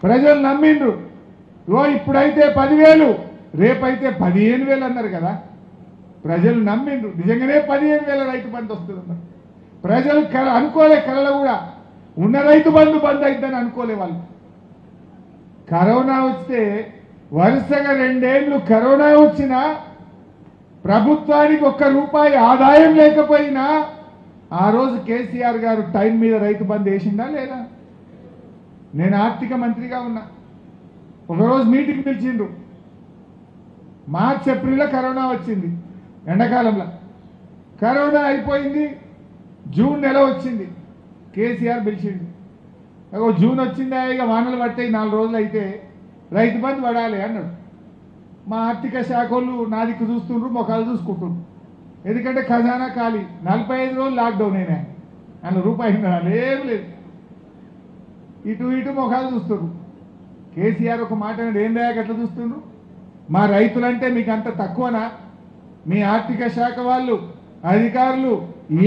ప్రజలు నమ్మిండ్రు. ఇప్పుడైతే 10,000 రేపైతే 15,000 అన్నారు కదా. ప్రజలు నమ్మిండ్రు. నిజంగానే 15,000 రైతు బంధు వస్తుందన్నారు. ప్రజలు అనుకోలే, కళలో కూడా ఉన్న రైతు బంధు బంద్ అయిద్దని అనుకోలే వాళ్ళు. కరోనా వస్తే వరుసగా 2 ఏళ్ళు కరోనా వచ్చినా ప్రభుత్వానికి ₹1 ఆదాయం లేకపోయినా ఆ రోజు కేసీఆర్ గారు టైం మీద రైతు బంధు వేసిందా లేదా? నేను ఆర్థిక మంత్రిగా ఉన్నా. ఒకరోజు మీటింగ్ పిలిచిండ్రు. మార్చి ఏప్రిల్లో కరోనా వచ్చింది, ఎండాకాలంలో కరోనా అయిపోయింది. జూన్ నెల వచ్చింది, కేసీఆర్ పిలిచిండు. జూన్ వచ్చిందా, ఇక వానలు పట్టాయి 4 రోజులు అయితే రైతు బంధు పడాలి అన్నాడు. మా ఆర్థిక శాఖ వాళ్ళు నా దిక్కు చూస్తుండ్రు, మొక్కలు చూసుకుంటుండ్రు. ఎందుకంటే ఖజానా ఖాళీ, 45 రోజులు లాక్డౌన్ అయినా, అందులో రూపాయి ఏం లేదు. ఇటు మొక్కలు చూస్తుండ్రు. కేసీఆర్ ఒక మాట ఏం దాకా ఎట్లా చూస్తుండ్రు? మా రైతులంటే మీకు అంత తక్కువనా? మీ ఆర్థిక శాఖ వాళ్ళు అధికారులు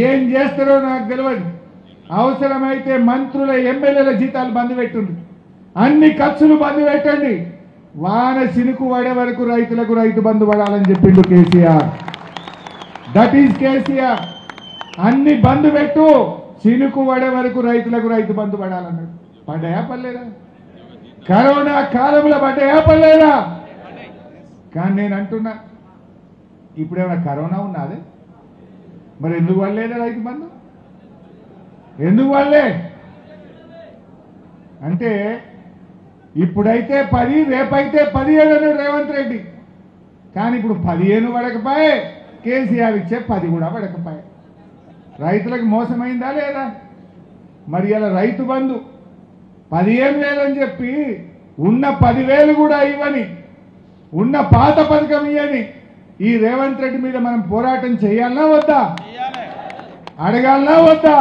ఏం చేస్తారో నాకు తెలియదు. అవసరమైతే మంత్రుల ఎమ్మెల్యేల జీతాలు బంద్ పెట్టండి, అన్ని ఖర్చులు బంద్ పెట్టండి. వాన చినుకు పడే వరకు రైతులకు రైతు బంధు పడాలని చెప్పిండు కేసీఆర్. That is KCR. అన్ని బంద్ పెట్టు, చినుకు పడే వరకు రైతులకు రైతు బంధు పడాలన్నాడు. పడ్డాయా పర్లేదా? కరోనా కాలంలో పడ్డాయా పర్లేదా? కానీ నేను అంటున్నా, ఇప్పుడేమైనా కరోనా ఉన్నదే? మరి ఎందుకు పడలేదా రైతు బంధు? ఎందుకు పడలే అంటే ఇప్పుడైతే 10, రేపైతే 17 అన్నాడు రేవంత్ రెడ్డి. కానీ ఇప్పుడు 15 పడకపోయే, కేసీఆర్ ఇచ్చే 10 కూడా పడకపోయే. రైతులకు మోసమైందా లేదా? మరి ఇలా రైతు బంధు 15,000 అని చెప్పి ఉన్న 10,000 కూడా ఇవ్వని, ఉన్న పాత పథకం ఇవ్వని ఈ రేవంత్ రెడ్డి మీద మనం పోరాటం చేయాలనా వద్దా? అడగాలనా వద్దా?